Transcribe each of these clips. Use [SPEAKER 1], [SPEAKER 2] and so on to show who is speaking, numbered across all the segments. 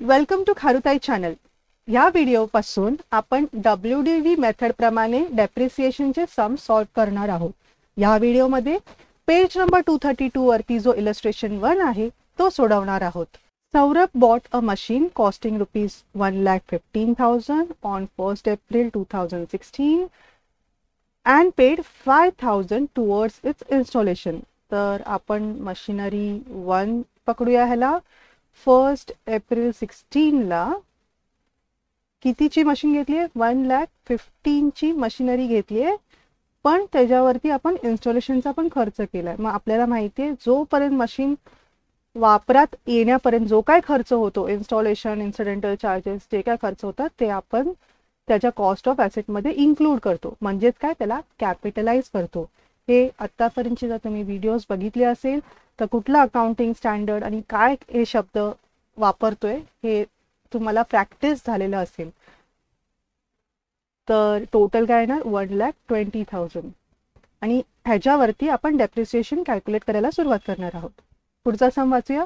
[SPEAKER 1] Welcome to खारुताई channel. या व्हिडिओपासून आपण WDV मेथड प्रमाणे डेप्रिसिएशनचे सम सॉल्व करणार आहोत. या व्हिडिओमध्ये पेज नंबर 232 वरती जो इलस्ट्रेशन 1 आहे तो सोडवणार आहोत. Saurabh bought a machine costing ₹1,15,000 on 1st April 2016 and paid 5,000 towards its installation. तर आपण मशिनरी 1 पकडूया. ह्याला 1st April 16 ला कितीची मशीन घेतली आहे? 1,15,000 ची मशिनरी घेतली आहे, पण त्याच्यावरती आपण इन्स्टॉलेशनचा पण खर्च केलाय. मग आपल्याला माहिती आहे जोपर्यंत मशीन वापरात येण्यापर्यंत जो काय खर्च होतो, इन्स्टॉलेशन, इन्सिडेंटल चार्जेस, जे काय खर्च होतात ते आपण त्याच्या कॉस्ट ऑफ ॲसेट मध्ये इन्क्लूड करतो. म्हणजेच काय, त्याला कॅपिटलाइज करतो. हे आतापर्यंतचे जर तुम्ही व्हिडिओज बघितले असेल तर कुठला अकाउंटिंग स्टँडर्ड आणि काय हे शब्द वापरतोय हे तुम्हाला प्रॅक्टिस झालेलं असेल. तर टोटल काय येणार? 1,20,000 आणि ह्याच्यावरती आपण डेप्रिसिएशन कॅल्क्युलेट करायला सुरुवात करणार आहोत. पुढचा सम वाचूया.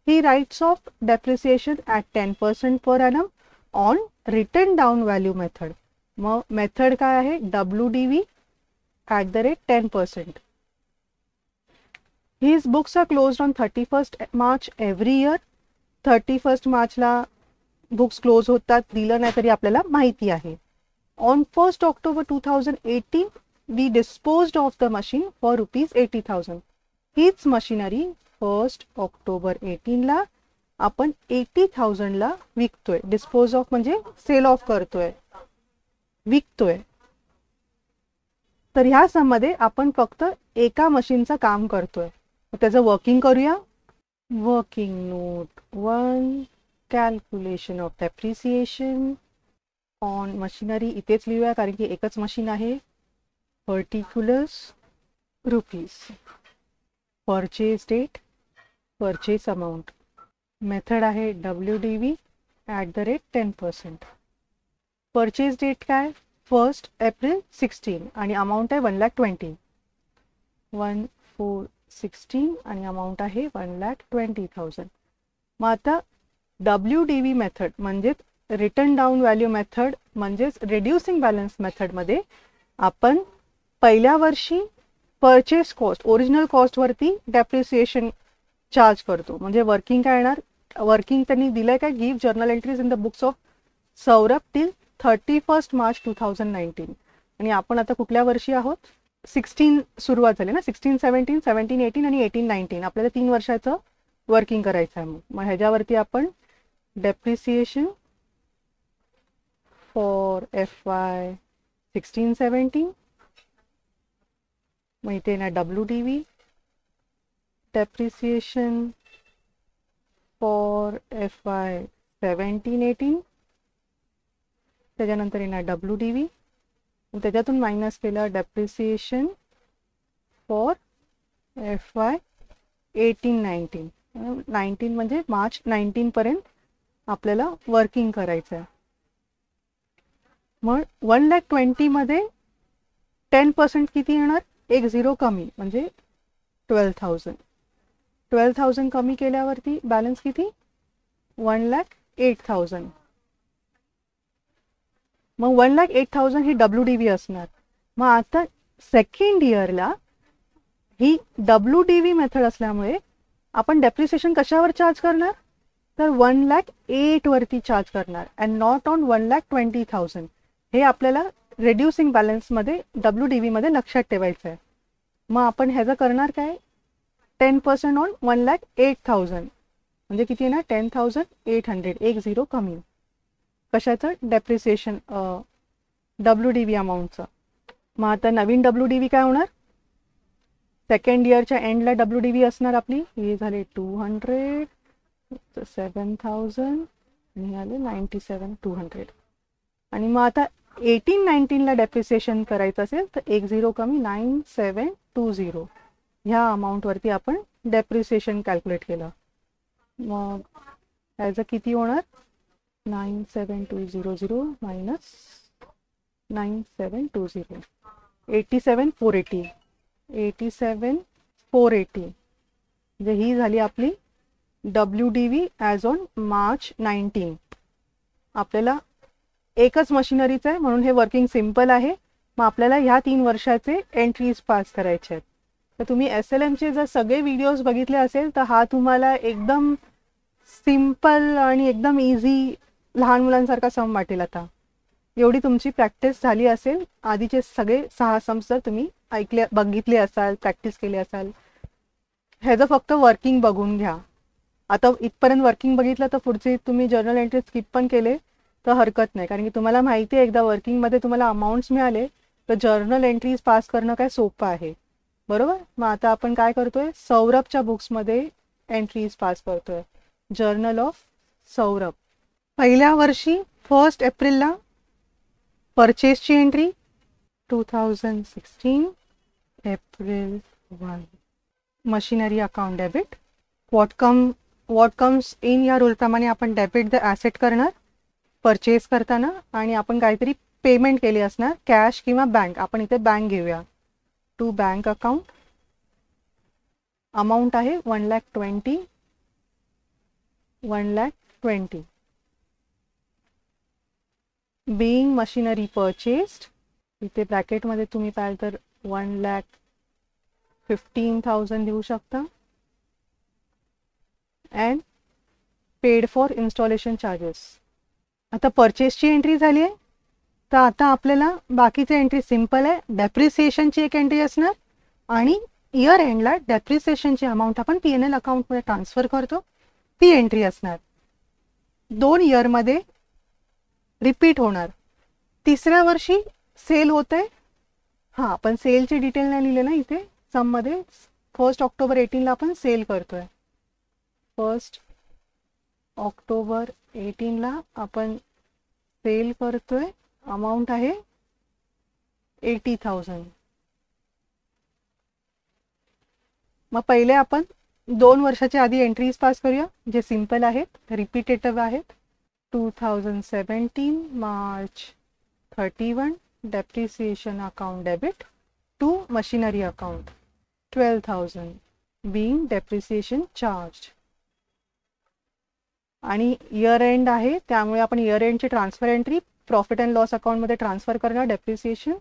[SPEAKER 1] ही writes off depreciation at 10% per annum on written down value method. मग मेथड काय आहे? WDV @10%. His books are closed on 31st March every year. 31st मार्चला बुक्स क्लोज होतात. दिलं नाही तरी आपल्याला माहिती आहे. On 1st October 2018 we disposed of the machine for ₹80,000. हीच मशिनरी 1st October 18 ला आपण 80,000 ला विकतोय. डिस्पोज ऑफ म्हणजे सेल ऑफ करतोय, विकतोय. तर ह्या सम मध्ये आपण फक्त एका मशीनचं काम करतोय. त्याचं वर्किंग करूया. Working note 1, calculation of depreciation on machinery इथेच लिहूया कारण की एकच मशीन आहे. Particulars rupees, purchase date, purchase amount. Method आहे WDV @10%. परचेज डेट काय? 1st April 16 आणि अमाऊंट आहे 1,20,000. 1,416 आणि अमाऊंट आहे 1,20,000. मग आता WDV मेथड म्हणजेच रिटर्न डाऊन व्हॅल्यू मेथड म्हणजेच रिड्युसिंग बॅलन्स मेथडमध्ये आपण पहिल्या वर्षी परचेस कॉस्ट, ओरिजिनल कॉस्टवरती डेप्रिसिएशन चार्ज करतो. म्हणजे वर्किंग काय येणार? वर्किंग त्यांनी दिलंय काय? Give journal entries in the books of Saurabh till 31st March 2019. आणि आपण आता कुठल्या वर्षी आहोत? 16 सुरुवात झाली ना. 16, 17, 17, 18 आणि 18, 19 आपल्याला 3 वर्षाचं वर्किंग करायचं आहे. मग ह्याच्यावरती आपण डेप्रिसिएशन फॉर FY 16-17, मग इथे ना WDV डेप्रिसिएशन फॉर FY 17-18, त्याच्यानंतर येणार WDV, त्याच्यातून मायनस केलं डेप्रिसिएशन फॉर FY 18-19. 19 म्हणजे मार्च 19 पर्यंत आपल्याला वर्किंग करायचं आहे. मग 1,20,000 मध्ये 10% किती येणार? एक झिरो कमी म्हणजे 12,000. 12,000 कमी केल्यावरती बॅलन्स किती? 1,08,000. मग 1,08,000 ही WDV असणार. मग आता सेकंड इयरला ही WDV मेथड असल्यामुळे आपण डेप्रिसिएशन कशावर चार्ज करणार? तर 1,08,000 वरती चार्ज करणार अँड नॉट ऑन 1,20,000. हे आपल्याला रिड्युसिंग बॅलन्स मध्ये WDV मध्ये लक्षात ठेवायचं आहे. मग आपण ह्याचं करणार काय? 10% ऑन 1,08,000 म्हणजे किती येणार? 10,800. एक झिरो कमी. कशाचं? Depreciation WDV अमाऊंटचं. मग आता नवीन WDV काय होणार? सेकंड इयरच्या एंडला WDV असणार आपली. हे झाले 200, 7,000 आणि आले 97,200. आणि मग आता 18-19 ला डेप्रिसिएशन करायचं असेल तर एक झिरो कमी 9720. ह्या अमाऊंटवरती आपण डेप्रिसिएशन कॅल्क्युलेट केलं. मग ह्याचं किती होणार? 97,200 मायनस 9720, 87,480. म्हणजे ही झाली आपली WDV ॲज ऑन March 19. आपल्याला एकच मशिनरीचं आहे म्हणून हे वर्किंग सिम्पल आहे. मग आपल्याला ह्या 3 वर्षाचे एंट्रीज पास करायचे आहेत. तर तुम्ही SLMचे जर सगळे व्हिडिओज बघितले असेल तर हा तुम्हाला एकदम सिम्पल आणि एकदम इझी लहान मुलांसारखा सम वाटेल. आता एवढी तुमची प्रॅक्टिस झाली असेल. आधीचे सगळे 6 सम्स जर तुम्ही बघितले असाल, प्रॅक्टिस केली असाल, ह्याचं फक्त वर्किंग बघून घ्या. आता इथपर्यंत वर्किंग बघितलं तर पुढचे तुम्ही जर्नल एंट्री स्किप पण केले तर हरकत नाही, कारण की तुम्हाला माहिती आहे एकदा वर्किंगमध्ये तुम्हाला अमाऊंट्स मिळाले तर जर्नल एंट्रीज पास करणं काय सोपं आहे, बरोबर. मग आता आपण काय करतोय, सौरभच्या बुक्समध्ये एंट्रीज पास करतोय. Journal of Saurabh. पहिल्या वर्षी 1 एप्रिलला परचेसची एंट्री 2016 एप्रिल 1. Machinery account debit. What comes in या रूलप्रमाणे आपण डेबिट द ॲसेट करणार परचेस करताना, आणि आपण काहीतरी पेमेंट केली असणार कॅश किंवा बँक. आपण इथे बँक घेऊया. To bank account. अमाऊंट आहे 1,20,000. 1,20,000. बीइंग मशिनरी परचेस्ड, इथे ब्रॅकेटमध्ये तुम्ही पाहिलं तर 1,15,000 देऊ शकता. And paid for installation charges. आता परचेसची एंट्री झाली आहे तर आता आपल्याला बाकीचे एंट्री सिम्पल आहे. डेप्रिसिएशनची एक एंट्री असणार आणि इयर एंडला डेप्रिसिएशनची अमाऊंट आपण P&L अकाउंटमध्ये ट्रान्सफर करतो, ती एंट्री असणार. 2 इयरमध्ये रिपीट होणार. तिसऱ्या वर्षी सेल होत आहे. हां, पण सेलची डिटेल नाही लिहिले ना इथे सममध्ये. 1 ऑक्टोबर 18ला आपण सेल करतोय. 1 ऑक्टोबर 18ला आपण सेल करतोय. अमाऊंट आहे 80,000. मग पहिले आपण 2 वर्षाच्या आधी एंट्रीज पास करूया जे सिम्पल आहेत, रिपीटेटिव्ह आहेत. 2017 मार्च 31 depreciation account debit to machinery account 12,000 being depreciation charge. आणि इयर एंड आहे त्यामुळे आपण इयर एंडची transfer entry profit and loss अकाउंटमध्ये ट्रान्सफर करणार. Depreciation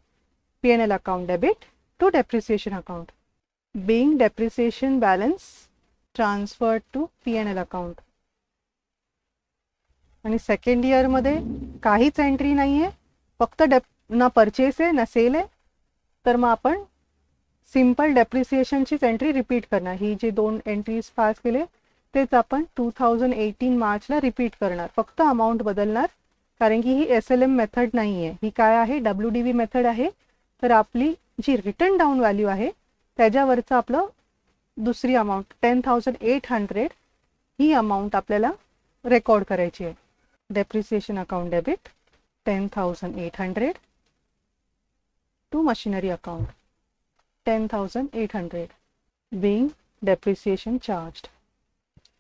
[SPEAKER 1] P&L account debit to depreciation account. Being depreciation balance transfer to P&L account. आणि second इयरमध्ये काहीच एंट्री नाही आहे, फक्त ना परचेस आहे ना सेल आहे, तर मग आपण सिम्पल डेप्रिसिएशनचीच एंट्री रिपीट करणार. ही जे 2 एंट्रीज पास केले तेच आपण 2018 मार्चला रिपीट करणार. फक्त अमाऊंट बदलणार, कारण की ही SLM मेथड नाही आहे, ही काय आहे WDV मेथड आहे. तर आपली जी रिटर्न डाऊन व्हॅल्यू आहे त्याच्यावरचं आपलं दुसरी अमाऊंट 10,800 ही अमाऊंट आपल्याला रेकॉर्ड करायची आहे. Depreciation account debit 10,800 to machinery account 10,800 being depreciation charged.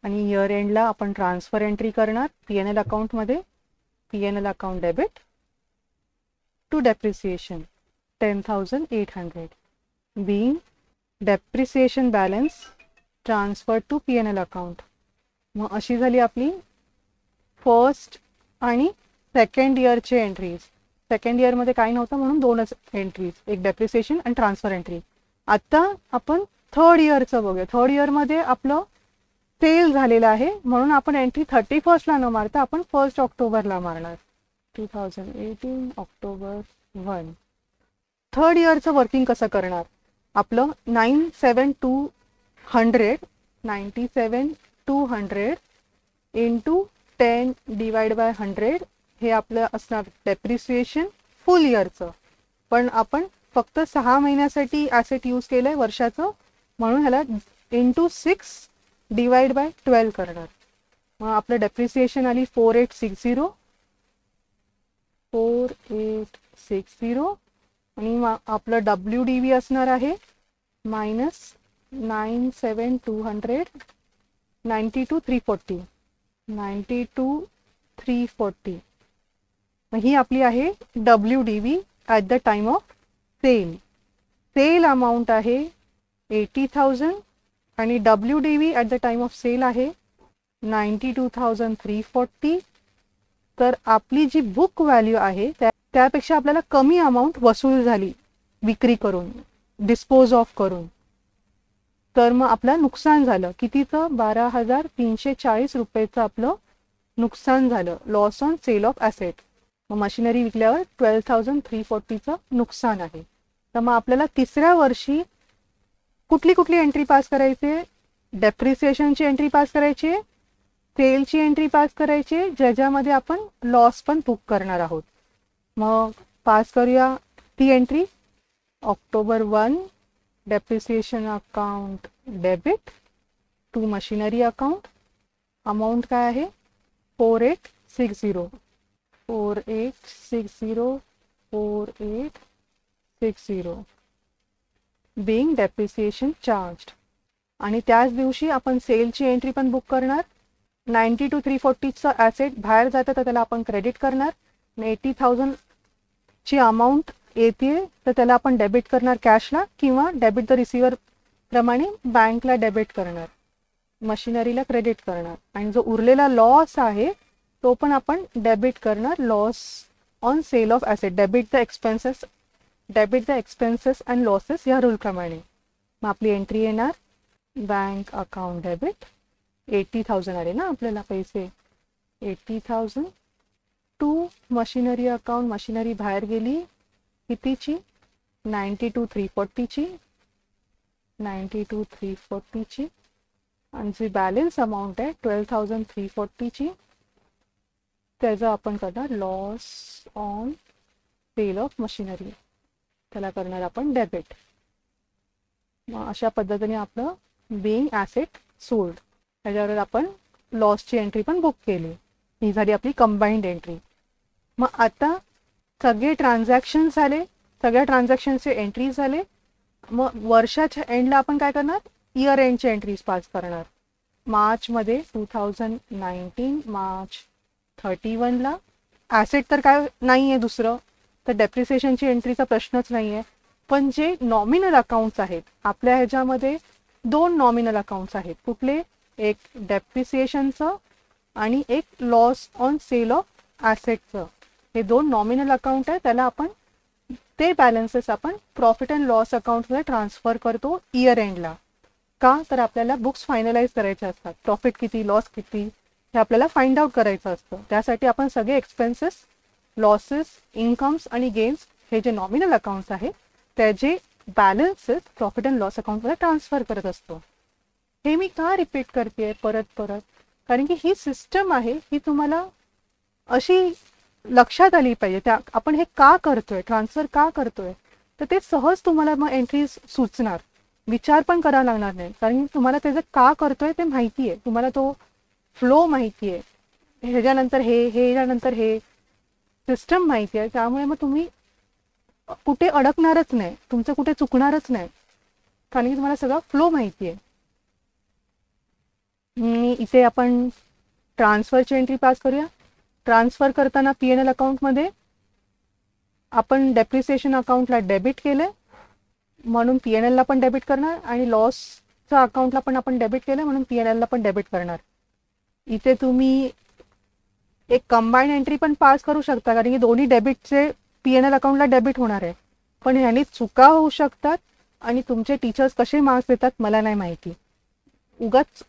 [SPEAKER 1] आणि इयर एंडला आपण ट्रान्सफर एंट्री करणार P&L अकाउंटमध्ये. P&L account debit to depreciation 10,800 being depreciation balance transfer to P&L account. मग अशी झाली आपली फर्स्ट आणि सेकंड इयरचे एंट्रीज. सेकंड इयरमध्ये काही नव्हतं म्हणून 2च एंट्रीज, एक डेप्रिसिएशन आणि ट्रान्सफर एंट्री. आता आपण थर्ड इयरचं बघूया. थर्ड इयरमध्ये आपलं सेल झालेलं आहे म्हणून आपण एंट्री 31ला न मारता आपण 1 ऑक्टोबरला मारणार. 2018 ऑक्टोबर 1. थर्ड इयरचं वर्किंग कसं करणार, आपलं 97,200 इंटू 10 डिवाइड बाय 100 हे आपलं असणार डेप्रिसिएशन फुल इयरचं. पण आपण फक्त 6 महिन्यासाठी ॲसेट यूज केलं आहे वर्षाचं, म्हणून ह्याला इंटू 6 डिवाइड बाय 12 करणार. मग आपलं डेप्रिसिएशन आली 4,860 आणि मग आपलं WDV असणार आहे -97,200 92,340 92,340. मग ही आपली आहे WDV at the time of sale. Sale amount आहे 80,000 आणि WDV at the time of sale आहे 92,340. तर आपली जी बुक व्हॅल्यू आहे त्यापेक्षा आपल्याला कमी अमाऊंट वसूल झाली विक्री करून, डिस्पोज ऑफ करून. तर मग आपलं नुकसान झालं कितीचं? 12,340 रुपयेचं आपलं नुकसान झालं, loss on sale of asset. मग मशिनरी विकल्यावर 12,340चं नुकसान आहे. तर मग आपल्याला तिसऱ्या वर्षी कुठली कुठली एंट्री पास करायची? डेप्रिसिएशनची एंट्री पास करायची, सेलची एंट्री पास करायची, ज्याच्यामध्ये आपण लॉस पण बुक करणार आहोत. मग पास करूया ती entry. October 1 depreciation account debit to machinery account. Amount काय आहे? 4860. 4860 being depreciation charged. आणि त्याच दिवशी आपण सेलची एंट्री पण बुक करणार. 92,340चं ॲसेट बाहेर जातं तर त्याला आपण क्रेडिट करणार. 80,000ची अमाऊंट येते तर त्याला आपण डेबिट करणार कॅशला, किंवा डेबिट द रिसिव्हर प्रमाणे बँकला डेबिट करणार, मशिनरीला क्रेडिट करणार. आणि जो उरलेला लॉस आहे तो पण आपण डेबिट करणार, loss on sale of asset. Debit the expenses and losses या रूलप्रमाणे. मग आपली एंट्री येणार बँक अकाउंट डेबिट 80,000 आले ना आपल्याला पैसे. 80,000 टू मशिनरी अकाउंट. मशिनरी बाहेर गेली कितीची? 92,340ची. 92,340ची. आणि जी बॅलन्स अमाऊंट आहे 12,340ची, त्याचा आपण करणार loss on sale of machinery, त्याला करणार आपण डेबिट. मग अशा पद्धतीने आपलं बीइंग ॲसेट सोल्ड, त्याच्यावर आपण लॉसची एंट्री पण बुक केली. ही झाली आपली कंबाईंड एंट्री. मग आता सगळे ट्रान्झॅक्शन झाले, सगळ्या ट्रान्झॅक्शनचे एंट्री झाले. मग वर्षाच्या एंडला आपण काय करणार? इयर एंडचे एंट्रीज पास करणार. मार्चमध्ये 2019 मार्च 31ला ॲसेट तर काय नाही आहे दुसरं, तर डेप्रिसिएशनची एंट्रीचा प्रश्नच नाही आहे. पण जे नॉमिनल अकाउंट्स आहेत आपल्या ह्याच्यामध्ये, 2 नॉमिनल अकाउंट्स आहेत. कुठले? एक डेप्रिसिएशनचं आणि एक लॉस ऑन सेल ऑफ ॲसेटचं. हे 2 नॉमिनल अकाउंट आहे, त्याला आपण ते बॅलन्सेस आपण प्रॉफिट अँड लॉस अकाउंटमध्ये ट्रान्सफर करतो इयर एंडला. का? तर आपल्याला बुक्स फायनलाइज करायचे असतात. प्रॉफिट किती, लॉस किती हे आपल्याला फाइंड आउट करायचं असतं. त्यासाठी आपण सगळे एक्सपेन्सेस, लॉसेस, इन्कम्स आणि गेन्स हे जे नॉमिनल अकाउंट्स आहेत त्याचे बॅलन्सेस प्रॉफिट अँड लॉस अकाउंटमध्ये ट्रान्सफर करत असतो. हे मी का रिपीट करते परत परत? कारण की ही सिस्टम आहे, ही तुम्हाला अशी लक्षात आली पाहिजे. त्या आपण हे का करतोय, ट्रान्सफर का करतोय, तर ते सहज तुम्हाला मग एंट्रीज सुचणार, विचार पण करावा लागणार नाही. कारण तुम्हाला त्याचं का करतोय ते माहिती आहे, तुम्हाला तो फ्लो माहिती आहे, ह्याच्यानंतर हे ह्याच्यानंतर हे सिस्टम माहिती आहे. त्यामुळे मग तुम्ही कुठे अडकणारच नाही, तुमचं कुठे चुकणारच नाही, कारण की तुम्हाला सगळा फ्लो माहिती आहे. इथे आपण ट्रान्सफरची एंट्री पास करूया. ट्रान्सफर करताना P&L अकाउंटमध्ये आपण डेप्रिसिएशन अकाउंटला डेबिट केलं म्हणून P&Lला पण डेबिट करणार, आणि लॉसच्या अकाउंटला पण आपण डेबिट केलं म्हणून P&Lला पण डेबिट करणार. इथे तुम्ही एक कंबाईंड एंट्री पण पास करू शकता, कारण की दोन्ही डेबिटचे P&L अकाउंटला डेबिट होणार आहे. पण ह्याने चुका होऊ शकतात आणि तुमचे टीचर्स कसे मार्क्स देतात मला नाही माहिती. उगाच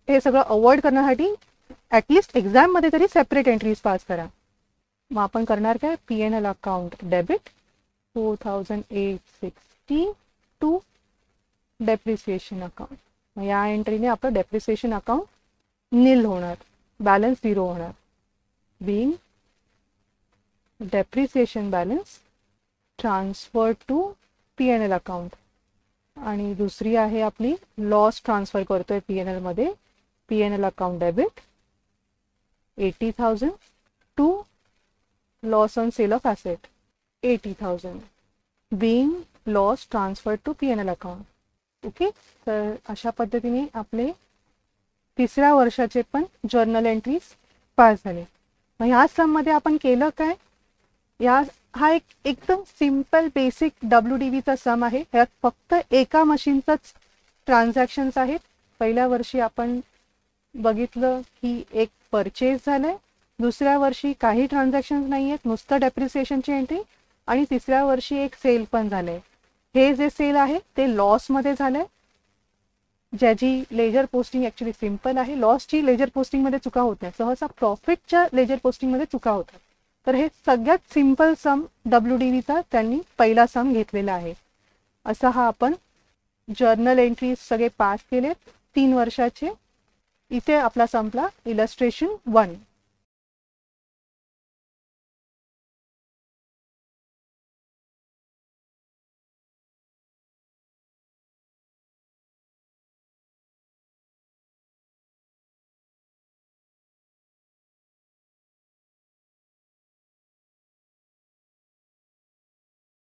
[SPEAKER 1] हे सगळं अवॉइड करण्यासाठी ॲटलिस्ट एक्झाममध्ये तरी सेपरेट एंट्रीज पास करा. मग आपण करणार काय? P&L account debit 4,860 to depreciation account. मग या एंट्रीने आपलं डेप्रिसिएशन अकाउंट नील होणार, बॅलन्स 0 होणार. Being depreciation balance transfer to P&L account. आणि दुसरी आहे आपली लॉस ट्रान्सफर करतोय P&L मध्ये. P&L account debit 80,000 to loss on sale of asset 80,000 being loss transfer to P&L account. Okay, तर अशा पद्धतीने आपले तिसऱ्या वर्षाचे पण जर्नल एंट्रीज पास झाले. मग ह्या सममध्ये आपण केलं काय? हा एकदम सिम्पल बेसिक WDVचा सम आहे. ह्यात फक्त एका मशीनचंच ट्रान्झॅक्शन्स आहेत. पहिल्या वर्षी आपण बघितलं की एक परचेज झालंय, दुसऱ्या वर्षी काही ट्रान्झॅक्शन नाही आहेत, नुसतं डेप्रिसिएशनची एंट्री, आणि तिसऱ्या वर्षी एक सेल पण झालंय. हे जे सेल आहे ते लॉसमध्ये झालंय, ज्याची लेजर पोस्टिंग ॲक्च्युली सिम्पल आहे. लॉसची लेजर पोस्टिंगमध्ये चुका होत नाही, सहसा प्रॉफिटच्या लेजर पोस्टिंगमध्ये चुका होतात. तर हे सगळ्यात सिम्पल सम WDVचा त्यांनी पहिला सम घेतलेला आहे. असा हा आपण जर्नल एंट्रीज सगळे पास केलेत 3 वर्षाचे. इथे आपला संपला इलस्ट्रेशन 1.